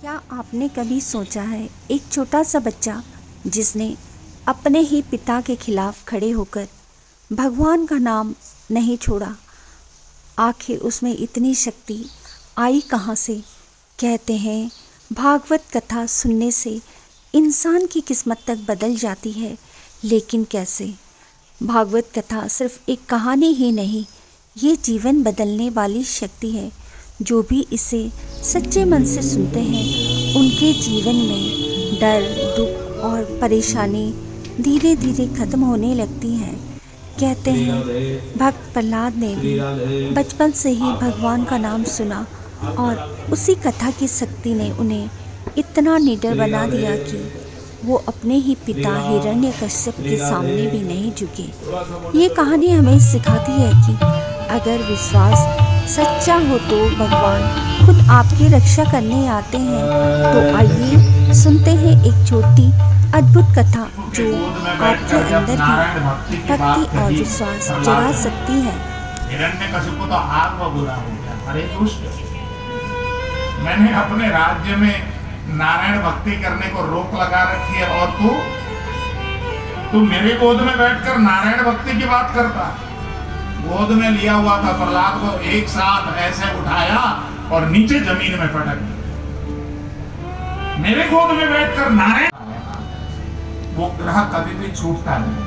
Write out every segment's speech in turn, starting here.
क्या आपने कभी सोचा है एक छोटा सा बच्चा जिसने अपने ही पिता के खिलाफ खड़े होकर भगवान का नाम नहीं छोड़ा, आखिर उसमें इतनी शक्ति आई कहाँ से। कहते हैं भागवत कथा सुनने से इंसान की किस्मत तक बदल जाती है, लेकिन कैसे। भागवत कथा सिर्फ एक कहानी ही नहीं, ये जीवन बदलने वाली शक्ति है। जो भी इसे सच्चे मन से सुनते हैं उनके जीवन में डर, दुख और परेशानी धीरे धीरे खत्म होने लगती हैं। कहते हैं भक्त प्रहलाद ने भी बचपन से ही भगवान का नाम सुना और उसी कथा की शक्ति ने उन्हें इतना निडर बना दिया कि वो अपने ही पिता हिरण्यकश्यप के सामने भी नहीं झुके। ये कहानी हमें सिखाती है कि अगर विश्वास सच्चा हो तो भगवान खुद आपकी रक्षा करने आते हैं। तो आइए सुनते हैं एक छोटी अद्भुत कथा जो आपके अंदर भी भक्ति और विश्वास जगा सकती है। हिरण्यकशिपु तो आग व बुरा हो गया। अरे दुष्ट, मैंने अपने राज्य में नारायण भक्ति करने को रोक लगा रखी है और तू मेरे गोद में बैठकर नारायण भक्ति की बात करता है। गोद में लिया हुआ था प्रहलाद को, एक साथ ऐसे उठाया और नीचे जमीन में पटक दिया। मेरे गोद में बैठकर नारायण, वो ग्रह कभी भी छूटता नहीं।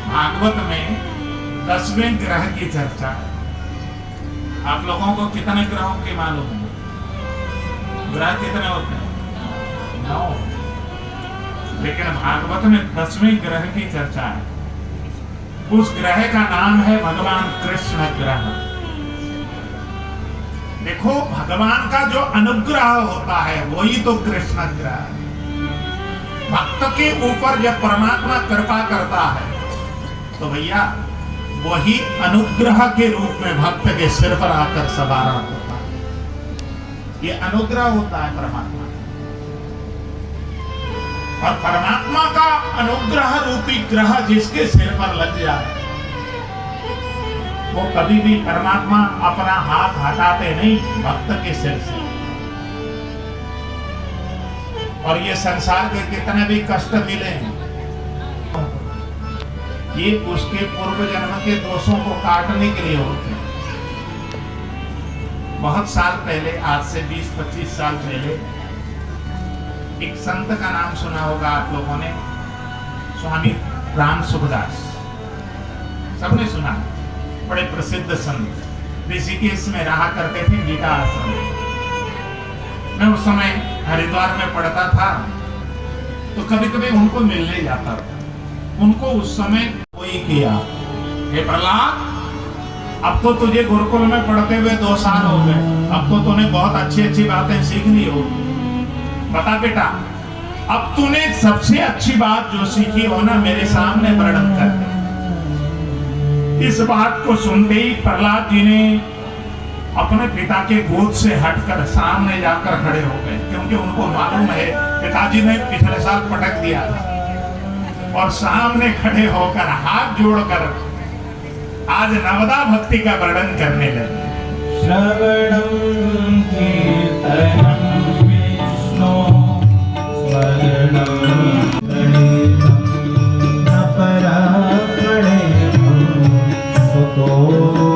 भागवत में 10वें ग्रह की चर्चा है। आप लोगों को कितने ग्रहों की मालूम है? ग्रह कितने होते हैं? 9। लेकिन भागवत में 10वें ग्रह की चर्चा है। उस ग्रह का नाम है भगवान कृष्ण ग्रह। देखो, भगवान का जो अनुग्रह होता है वही तो कृष्ण ग्रह है। भक्त के ऊपर जब परमात्मा कृपा करता है तो भैया वही अनुग्रह के रूप में भक्त के सिर पर आकर सवार होता है। ये अनुग्रह होता है परमात्मा। और परमात्मा का अनुग्रह रूपी ग्रह जिसके सिर पर लग जाए वो कभी भी परमात्मा अपना हाथ हटाते नहीं भक्त के सिर से। और ये संसार के कितने भी कष्ट मिले ये उसके पूर्व जन्म के दोषों को काटने के लिए होते हैं। बहुत साल पहले, आज से 20-25 साल पहले, एक संत का नाम सुना होगा आप लोगों ने, स्वामी राम सुखदास। सबने सुना, बड़े प्रसिद्ध संत, ऋषिकेश में रहा करते थे, गीता आश्रम में। मैं उस समय हरिद्वार में पढ़ता था तो कभी कभी उनको मिलने जाता था। उनको उस समय कोई किया, हे प्रहलाद, अब तो तुझे गुरुकुल में पढ़ते हुए 2 साल हो गए, अब तो तूने बहुत अच्छी अच्छी बातें सीख ली हो। बता बेटा, अब तूने सबसे अच्छी बात जो सीखी हो ना, मेरे सामने वर्णन कर। इस बात को सुनते ही प्रहलाद जी ने अपने पिता के गोद से हटकर सामने जाकर खड़े हो गए, क्योंकि उनको मालूम है पिताजी ने पिछले साल पटक दिया था। और सामने खड़े होकर हाथ जोड़कर आज नवदा भक्ति का वर्णन करने लगे। श्रवणं कीर्तनं विष्णु स्मरणं ललितं अपराप्रणेयं सुतो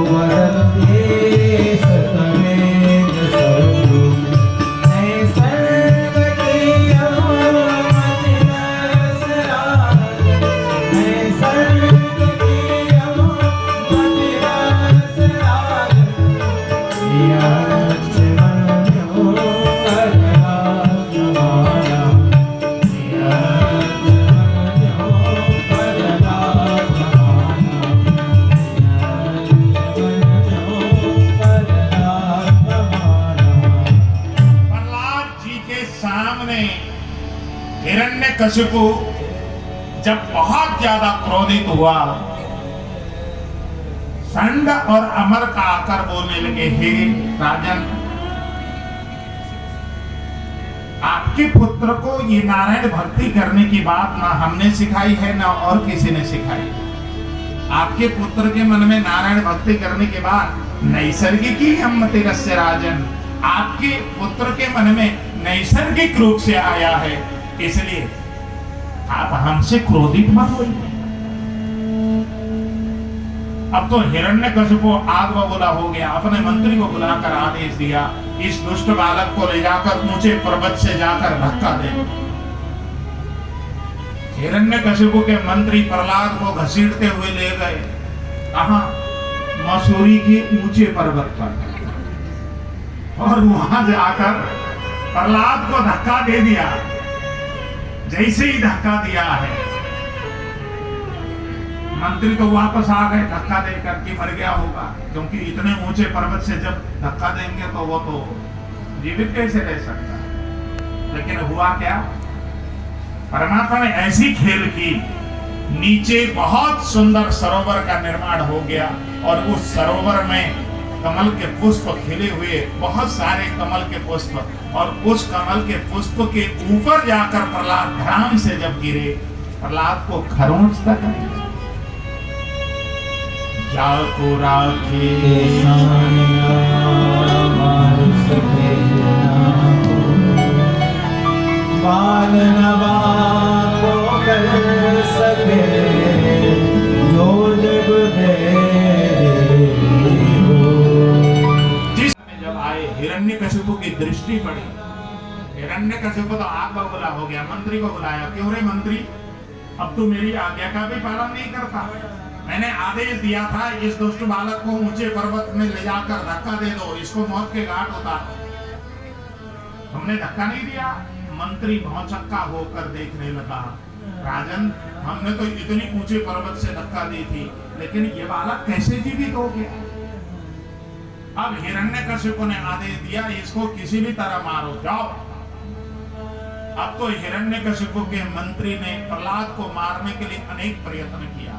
वरदे सतमेव शत्रु नैसर्गिकं मतिरसराग नैसर्गिकं मतिरसराग हिरण्यकशिपु जब बहुत ज्यादा क्रोधित हुआ, षंड और अमर का आकर बोलने लगे, हे राजन, आपके पुत्र को ये नारायण भक्ति करने की बात ना हमने सिखाई है ना और किसी ने सिखाई। आपके पुत्र के मन में नारायण भक्ति करने के बाद नैसर्गिक ही हम तिरस्य राजन, आपके पुत्र के मन में नैसर्गिक रूप से आया है, इसलिए आप हमसे क्रोधित मत होइए। अब तो हिरण्यकशिपु आग बबूला हो गया, अपने मंत्री को बुलाकर आदेश दिया, इस दुष्ट बालक को ले जाकर ऊंचे पर्वत से जाकर धक्का दे। हिरण्यकशिपु के मंत्री प्रहलाद को घसीटते हुए ले गए, कहां? मसूरी के ऊंचे पर्वत पर, और वहां जाकर प्रहलाद को धक्का दे दिया। जैसे ही धक्का दिया है, मंत्री तो वापस आ गए धक्का देकर कि मर गया होगा, क्योंकि इतने ऊंचे पर्वत से जब धक्का देंगे तो वो तो जीवित कैसे रह सकता है। लेकिन हुआ क्या? परमात्मा ने ऐसी खेल की, नीचे बहुत सुंदर सरोवर का निर्माण हो गया, और उस सरोवर में कमल के पुष्प खिले हुए, बहुत सारे कमल के पुष्प, और उस कमल के पुष्प के ऊपर जाकर प्रहलाद धड़ाम से जब गिरे, प्रहलाद को खरोंच तक नहीं। जाको राखे बाल नवा को कर सके जो जग जब आए, हिरण्यकशिपु की दृष्टि पड़ी। हिरण्यकशिपु तो आग बबूला हो गया, मंत्री को बुलाया, क्यों रे मंत्री, अब तू मेरी आज्ञा का भी पालन नहीं करता। मैंने आदेश दिया था इस दुष्ट बालक को ऊंचे पर्वत में ले जाकर धक्का दे दो, इसको मौत के घाट उतारो। हमने धक्का नहीं दिया। मंत्री भौचक्का होकर देखने लगा, राजन, हमने तो इतनी ऊंचे पर्वत से धक्का दी थी, लेकिन ये बालक कैसे जीवित हो गया? अब हिरण्यकशिपु ने आदेश दिया, इसको किसी भी तरह मारो, जाओ। अब तो हिरण्यकशिपु के मंत्री ने प्रहलाद को मारने के लिए अनेक प्रयत्न किया।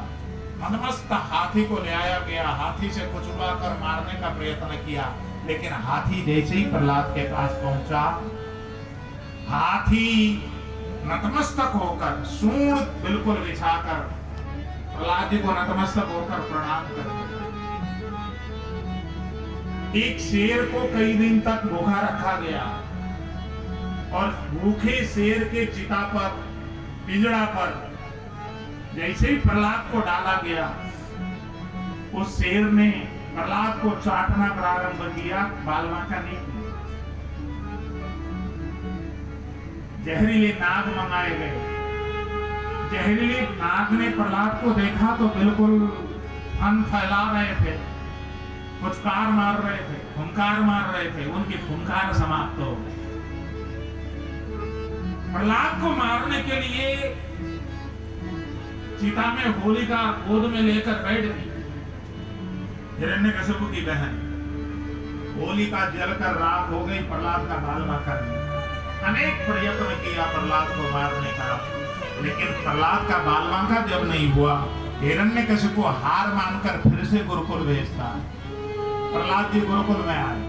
मनमस्त हाथी को ले आया गया, हाथी से कुचलवाकर मारने का प्रयत्न किया, लेकिन हाथी जैसे ही प्रहलाद के पास पहुंचा, हाथी नतमस्तक होकर, सूंड बिल्कुल बिछाकर प्रहलाद जी को नतमस्तक होकर प्रणाम करते। एक शेर को कई दिन तक भूखा रखा गया, और भूखे शेर के चिता पर, पिंजड़ा पर जैसे ही प्रहलाद को डाला गया, उस शेर ने प्रहलाद को चाटना प्रारंभ किया, बाल बांका नहीं किया। जहरीले नाग मंगाए गए। जहरीले नाग ने प्रहलाद को देखा तो बिल्कुल फन फैला रहे थे, फुचकार मार रहे थे, फुंकार मार रहे थे, उनकी फुंकार समाप्त हो गई। प्रहलाद को मारने के लिए चिता में होलिका गोद में लेकर बैठ गई। हिरण्यकशिपु की बहन होलिका जलकर राख हो गई, प्रहलाद का बाल बांका नहीं। अनेक प्रयत्न किया प्रहलाद को मारने का, लेकिन प्रहलाद का बाल बांका जब नहीं हुआ, हिरण्यकशिपु हार मानकर फिर से गुरुकुल भेजता। प्रहलाद जी गुरुकुल में आए।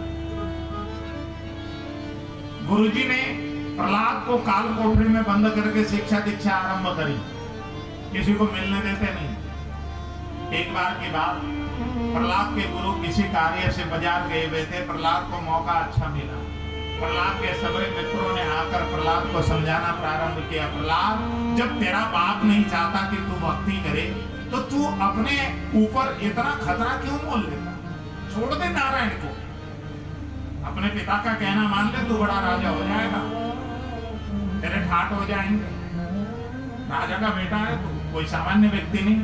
गुरुजी ने प्रहलाद को काल कोठरी में बंद करके शिक्षा दीक्षा आरंभ करी, किसी को मिलने देते नहीं। एक बार की बात, प्रहलाद के गुरु किसी कार्य से बाजार गए हुए थे, प्रहलाद को मौका अच्छा मिला। प्रहलाद के सभी मित्रों ने आकर प्रहलाद को समझाना प्रारंभ किया, प्रहलाद, जब तेरा बाप नहीं चाहता कि तू भक्ति करे, तो तू अपने ऊपर इतना खतरा क्यों मोल लेता? छोड़ दे नारायण को, अपने पिता का कहना मान ले, तू बड़ा राजा हो जाएगा, तेरे ठाट हो जाएंगे। राजा का बेटा है तू, कोई सामान्य व्यक्ति नहीं।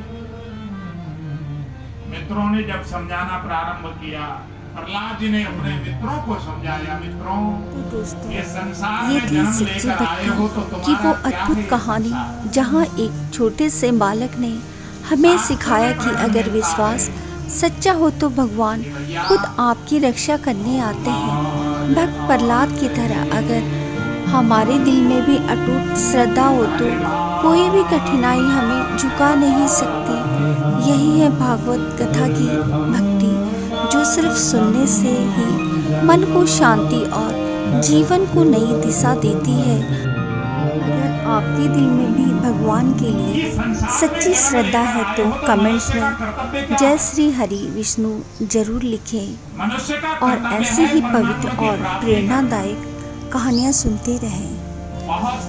मित्रों ने जब समझाना प्रारंभ किया, प्रहलाद जी ने अपने मित्रों को समझाया, मित्रों, ये संसार में जन्म लेकर आए हो तो कि वो तुम्हारा क्या अद्भुत है कहानी संसार? जहाँ एक छोटे से बालक ने हमें सिखाया कि अगर विश्वास सच्चा हो तो भगवान खुद आपकी रक्षा करने आते हैं। भक्त प्रहलाद की तरह अगर हमारे दिल में भी अटूट श्रद्धा हो तो कोई भी कठिनाई हमें झुका नहीं सकती। यही है भागवत कथा की भक्ति, जो सिर्फ सुनने से ही मन को शांति और जीवन को नई दिशा देती है। अगर आपके दिल में भी भगवान के लिए सच्ची श्रद्धा है तो कमेंट्स में जय श्री हरि विष्णु जरूर लिखें मनुष्य का और कर्तव्य ऐसे है ही परमात्मा पवित्र की और प्राप्ति। प्रेरणादायक कहानियाँ सुनते रहें। बहुत